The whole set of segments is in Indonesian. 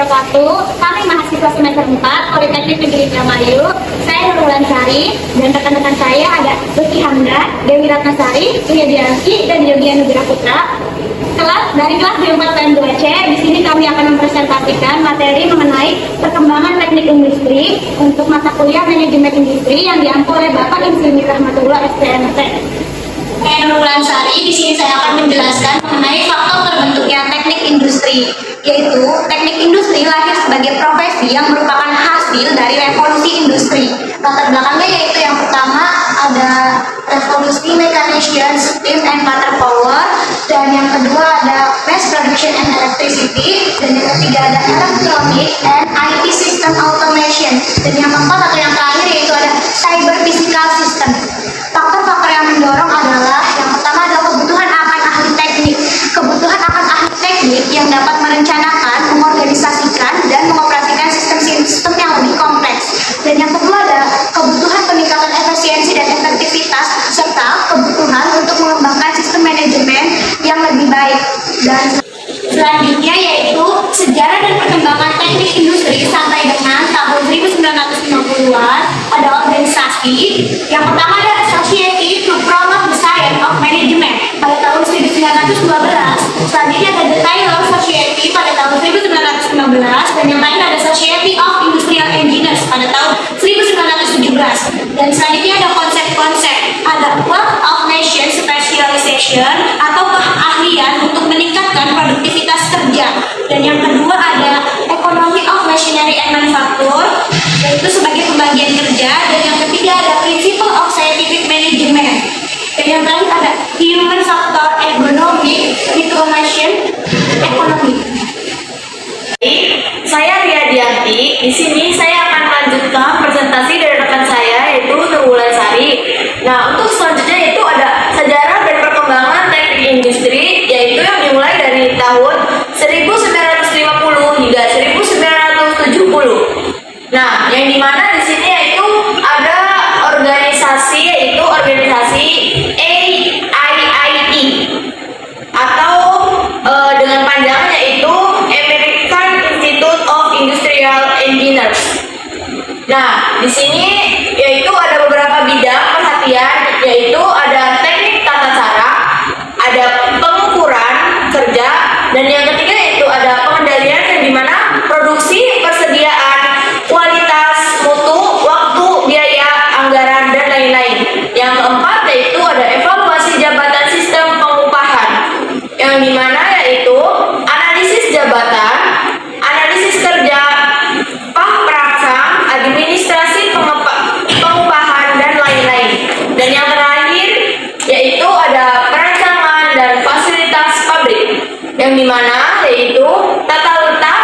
wabarakatuh. Kami mahasiswa semester 4 Politeknik Negeri Indramayu. Saya Nurul Sari dan rekan-rekan saya ada Lutfi Hamda, Dewi Ratnasari, Widianti, dan Yogia Nugra Putra. Dari kelas D4 dan 2C, di sini kami akan mempresentasikan materi mengenai perkembangan teknik industri untuk mata kuliah manajemen industri yang diampu oleh Bapak Insini Rahmatullah SPMT. Saya Nurul Sari, di sini saya akan menjelaskan mengenai faktor terbentuknya teknik industri, yaitu teknik industri lahir sebagai profesi yang merupakan hasil dari revolusi industri. Latar belakangnya yaitu yang pertama ada revolusi mechanization, steam and water power, dan yang kedua ada mass production and electricity, dan yang ketiga ada electronic and IT system automation, dan yang keempat atau yang terakhir yaitu ada cyber physical system. Faktor-faktor yang mendorong adalah yang pertama adalah kebutuhan akan ahli teknik. Kebutuhan akan ahli teknik yang dapat merencanakan, mengorganisasikan, dan mengoperasikan sistem-sistem yang lebih kompleks. Dan yang kedua ada kebutuhan peningkatan efisiensi dan efektivitas, serta kebutuhan untuk mengembangkan sistem manajemen yang lebih baik. Dan selanjutnya yaitu sejarah dan perkembangan teknik industri sampai dengan tahun 1950-an ada organisasi. Yang pertama ada Society to Promote the Science of Management pada tahun 1912. Selanjutnya ada The Taylor Society pada tahun 1915, dan yang lain ada Society of Industrial Engineers pada tahun 1917. Dan selanjutnya ada konsep-konsep, ada Wealth of Nation Specialization atau keahlian untuk meningkatkan produktivitas kerja. Dan yang kedua ada Economy of Machinery and Manufacture, yaitu sebagai pembagian kerja. Dan yang ketiga ada Principle of Scientific Management. Dan yang terakhir ada Human Factor Economic Information Economy. Saya Widianti. Di sini saya akan melanjutkan presentasi dari rekan saya yaitu Nurul Sari. Nah, untuk selanjutnya itu ada sejarah dan perkembangan teknik industri, yaitu yang dimulai dari tahun 1950 hingga 1970. Nah, yang dimana di sini yaitu ada organisasi yaitu organisasi AIIE atau dengan panjangnya yaitu American Institute of Industrial Engineers. Nah, di sini yaitu ada beberapa bidang perhatian, yaitu ada teknik tata cara, ada pengukuran kerja, dan yang ketiga yaitu ada pengendalian yang dimana produksi, persediaan, kualitas, mutu, waktu, biaya, anggaran, dan lain-lain. Yang keempat yaitu ada evaluasi jabatan sistem pengupahan, yang dimana yaitu analisis jabatan, analisis kerja, perangsang, administrasi pengupahan, dan lain-lain. Dan yang terakhir yaitu ada perancangan dan fasilitas pabrik, yang dimana yaitu tata letak,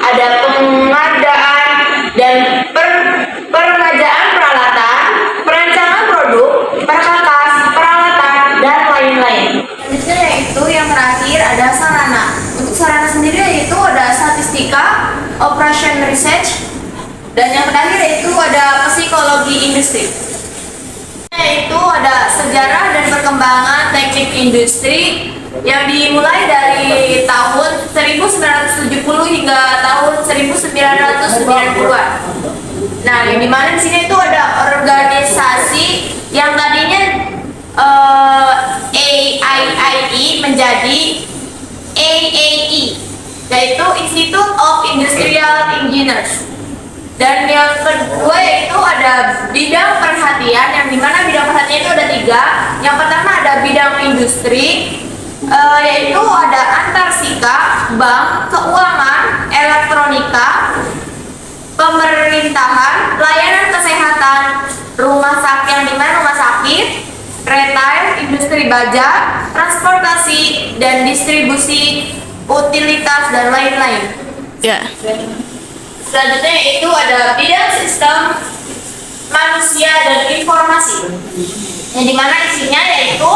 ada pengadaan dan perengajaan peralatan, perancangan produk, perkakas, peralatan, dan lain-lain. Selanjutnya yaitu yang terakhir ada sarana. Untuk sarana sendiri yaitu ada statistika, operation research, dan yang terakhir yaitu ada psikologi industri. Yaitu ada sejarah dan perkembangan teknik industri yang dimulai dari tahun 1970 hingga tahun 1990-an. Nah, yang dimana di sini itu ada organisasi yang tadinya AIIE menjadi AAE, yaitu Institute of Industrial Engineers. Dan yang kedua yaitu ada bidang perhatian, yang dimana bidang perhatian itu ada 3. Yang pertama ada bidang industri, yaitu ada antarsika, bank, keuangan, elektronika, pemerintahan, layanan kesehatan, rumah sakit, yang dimana rumah sakit, retail, industri baja, transportasi, dan distribusi utilitas, dan lain-lain. Ya. Selanjutnya itu ada bidang sistem manusia dan informasi, yang dimana isinya yaitu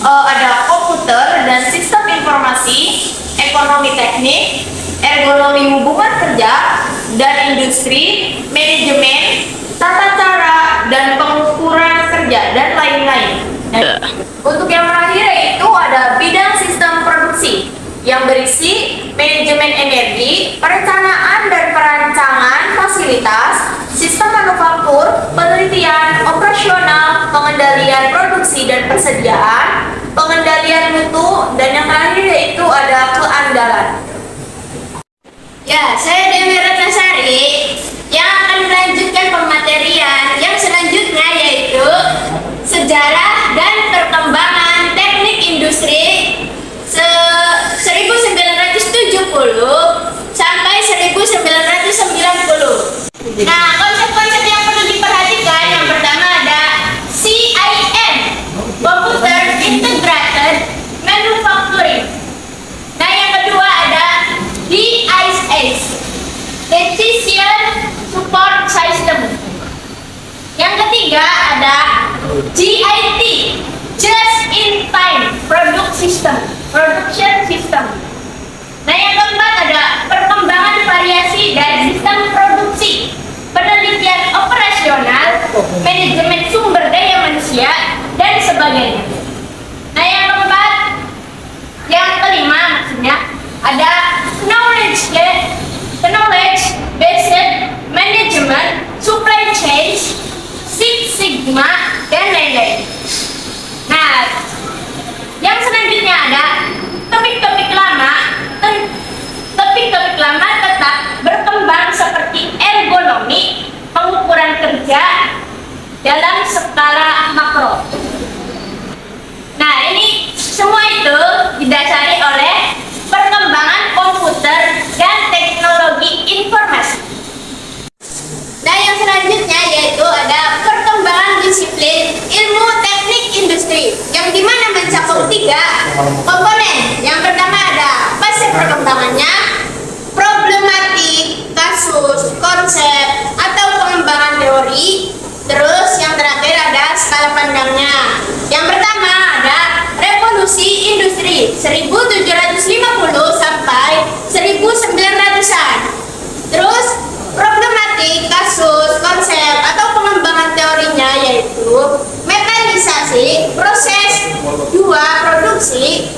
ada komputer dan sistem informasi, ekonomi teknik, ergonomi hubungan kerja dan industri, manajemen, tata cara dan pengukuran kerja, dan lain-lain. Untuk yang terakhir yaitu ada bidang sistem produksi, yang berisi manajemen energi, perencanaan dan perancangan fasilitas, sistem manufaktur, penelitian, operasional, pengendalian produksi dan persediaan, pengendalian mutu, dan yang terakhir yaitu ada keandalan. Ya, saya Dewi Ratnasari yang akan melanjutkan pematerian yang selanjutnya yaitu sejarah dan perkembangan teknik industri 1970 sampai 1990. Nah, konsep-konsep yang perlu diperhatikan yang pertama ada CIM, Computer Integrated Manufacturing. Nah, yang kedua ada DIS, Decision Support System. Yang ketiga ada GIT, Just in Time Production System. Nah, yang keempat ada perkembangan variasi dan sistem produksi, penelitian operasional, manajemen sumber daya manusia, dan sebagainya. Nah, yang kelima maksudnya ada knowledge based management, supply chain, Six Sigma, dan lain-lain. Nah, yang selanjutnya ada topik-topik lama tetap berkembang seperti ergonomi, pengukuran kerja dalam skala makro. Nah, ini semua itu didasari oleh perkembangan komputer dan teknologi informasi. Nah, yang selanjutnya yaitu ada perkembangan disiplin ilmu teknik industri yang dimana mencakup 3 komponen. Yang pertama ada fase perkembangannya, problematik, kasus, konsep, atau pengembangan teori. Terus yang terakhir ada skala pandangnya. Yang pertama ada revolusi industri 1750 sampai 1900-an. Terus problematik, kasus, konsep, atau pengembangan teorinya yaitu mekanisasi, proses 2, produksi,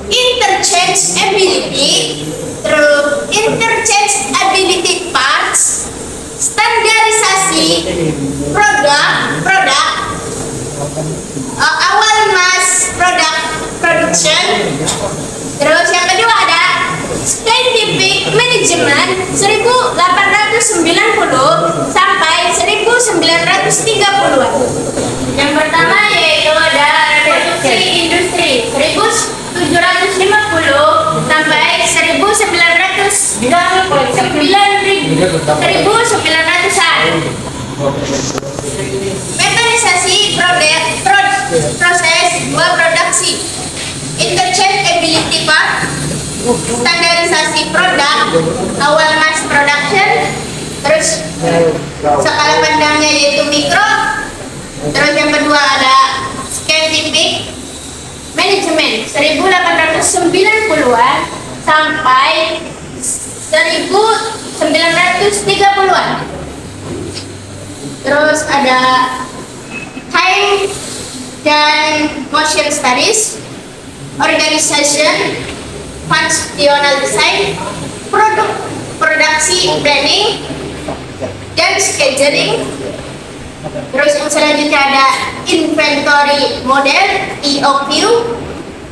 interchangeability parts, standarisasi produk, awal mass production. Terus yang kedua ada scientific management 1890 sampai 1930-an. Yang pertama yaitu ada revolusi industri 1750 sampai 1900-an. Mekanisasi proses 2, produksi, interchangeability part, standarisasi produk, awal mass production. Terus skala pandangnya yaitu mikro. Terus yang kedua ada scientific management 1890-an sampai 1930-an. Terus ada time dan motion studies, organization, functional design, produksi planning, dan scheduling. Terus yang selanjutnya ada inventory model, EOQ.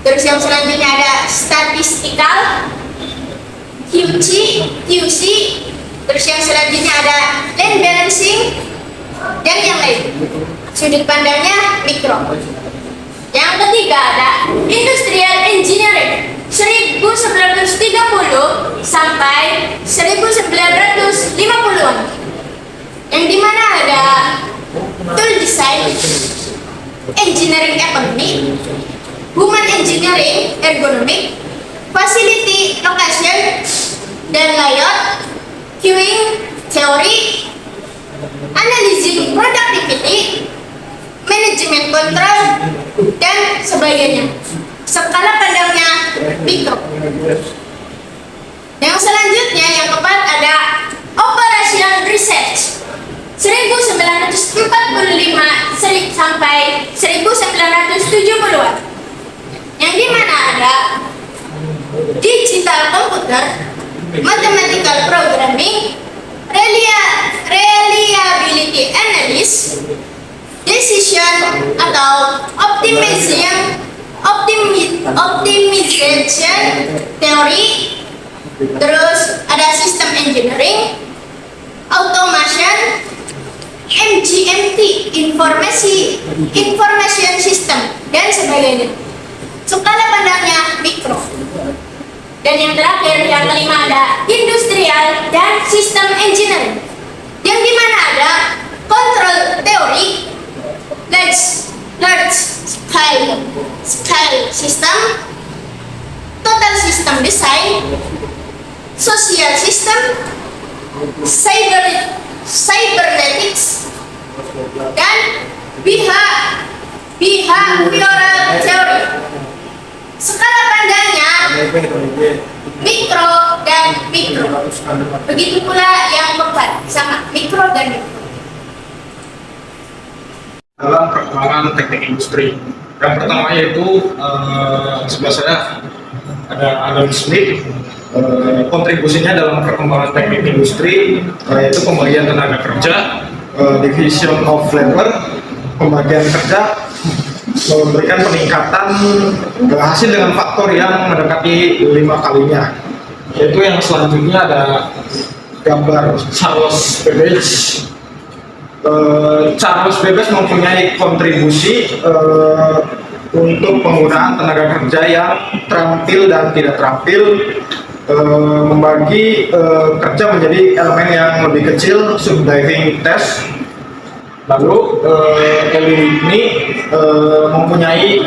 Terus yang selanjutnya ada statistical, QC. Terus yang selanjutnya ada land balancing, dan yang lain. Sudut pandangnya mikro. Yang ketiga ada industrial engineering 1930 sampai 1950-an. Yang dimana ada tool design, engineering economy, human engineering, ergonomic, facility location dan layout, queuing, theory, analyzing productivity, manajemen control, dan sebagainya. Skala pandangnya mikro. Yang selanjutnya yang keempat ada operational research 1945 sampai 1970-an. Yang dimana ada digital computer, mathematical programming, reliability analysis, decision atau optimization theory, terus ada system engineering, automation, MGMT, information system, dan sebagainya. Skala pandangnya mikro. Dan yang terakhir, yang kelima ada industrial dan sistem engineering, yang dimana ada control theory, large scale system, total system design, social system, cybernetics, dan behavioral theory. Skala pandangnya mikro dan mikro. Begitu pula yang keempat, sama mikro dan mikro. Dalam perkembangan teknik industri, yang pertama yaitu sebelah saya ada Adam Smith. Kontribusinya dalam perkembangan teknik industri yaitu pembagian tenaga kerja, division of labor, pembagian kerja, memberikan peningkatan hasil dengan faktor yang mendekati 5 kalinya. Yaitu yang selanjutnya ada gambar Charles Babbage. Charles Babbage mempunyai kontribusi untuk penggunaan tenaga kerja yang terampil dan tidak terampil, membagi kerja menjadi elemen yang lebih kecil, subdiving test. Lalu Eli Whitney mempunyai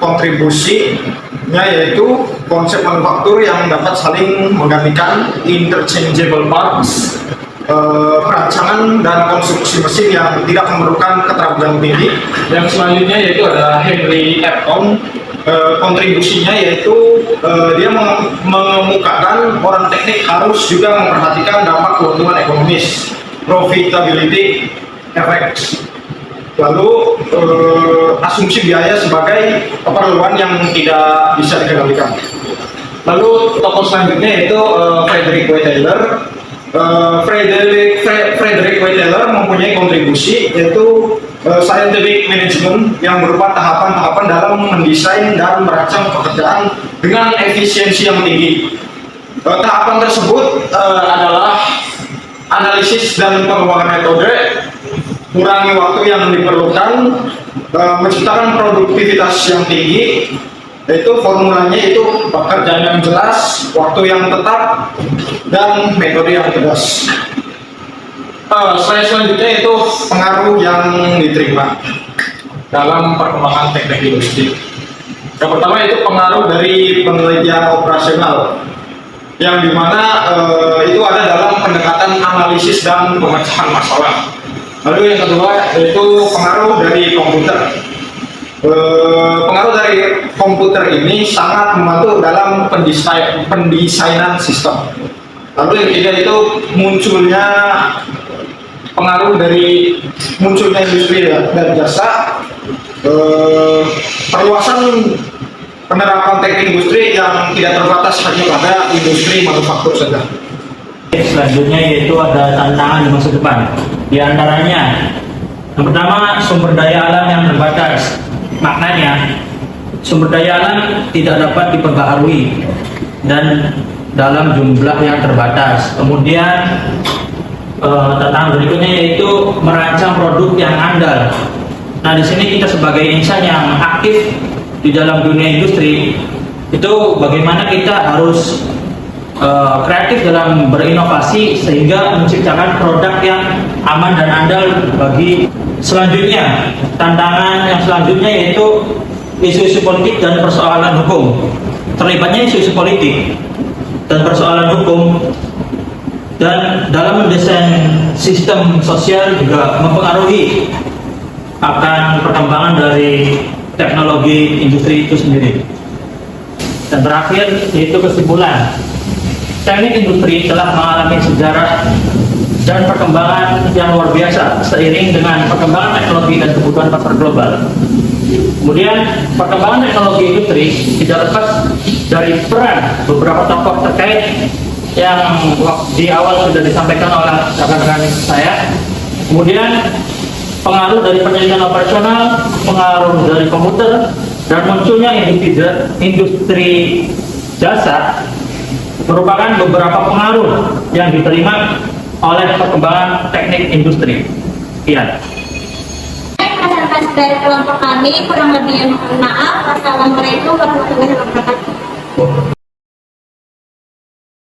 kontribusinya yaitu konsep manufaktur yang dapat saling menggantikan, interchangeable parts, perancangan dan konstruksi mesin yang tidak memerlukan keterampilan tinggi. Yang selanjutnya yaitu ada Henry Epton. Kontribusinya yaitu dia mengemukakan orang teknik harus juga memperhatikan dampak keuntungan ekonomis, profitability effects. Lalu asumsi biaya sebagai keperluan yang tidak bisa dikendalikan. Lalu tokoh selanjutnya yaitu Frederick W. Taylor. Frederick W. Taylor mempunyai kontribusi yaitu scientific management yang berupa tahapan-tahapan dalam mendesain dan merancang pekerjaan dengan efisiensi yang tinggi. Tahapan tersebut adalah analisis dan pengembangan metode, kurangi waktu yang diperlukan, menciptakan produktivitas yang tinggi, yaitu formulanya itu pekerjaan yang jelas, waktu yang tetap, dan metode yang tegas. Slide selanjutnya itu pengaruh yang diterima dalam perkembangan teknik industri. Yang pertama itu pengaruh dari penelitian operasional, yang dimana itu ada dalam pendekatan analisis dan pemecahan masalah. Lalu yang kedua yaitu pengaruh dari komputer. Pengaruh dari komputer ini sangat membantu dalam pendesainan sistem. Lalu yang ketiga itu munculnya pengaruh dari munculnya industri dan jasa, perluasan penerapan teknik industri yang tidak terbatas hanya pada industri manufaktur saja. Selanjutnya yaitu ada tantangan di masa depan. Di antaranya, yang pertama sumber daya alam yang terbatas. Maknanya, sumber daya alam tidak dapat diperbaharui dan dalam jumlah yang terbatas. Kemudian tantangan berikutnya yaitu merancang produk yang andal. Nah, di sini kita sebagai insan yang aktif di dalam dunia industri itu bagaimana kita harus kreatif dalam berinovasi sehingga menciptakan produk yang aman dan andal bagi. Selanjutnya, tantangan yang selanjutnya yaitu isu-isu politik dan persoalan hukum. Terlibatnya isu-isu politik dan persoalan hukum, dan dalam mendesain sistem sosial juga mempengaruhi akan perkembangan dari teknologi industri itu sendiri. Dan terakhir yaitu kesimpulan, teknik industri telah mengalami sejarah dan perkembangan yang luar biasa seiring dengan perkembangan teknologi dan kebutuhan pasar global. Kemudian perkembangan teknologi industri tidak lepas dari peran beberapa tokoh terkait yang di awal sudah disampaikan oleh rekan-rekan saya. Kemudian pengaruh dari penelitian operasional, pengaruh dari komputer, dan munculnya industri jasa merupakan beberapa pengaruh yang diterima oleh perkembangan teknik industri. Sekian. Masyarakat dari kelompok kami kurang lebihnya mohon maaf. Wassalamualaikum warahmatullahi wabarakatuh.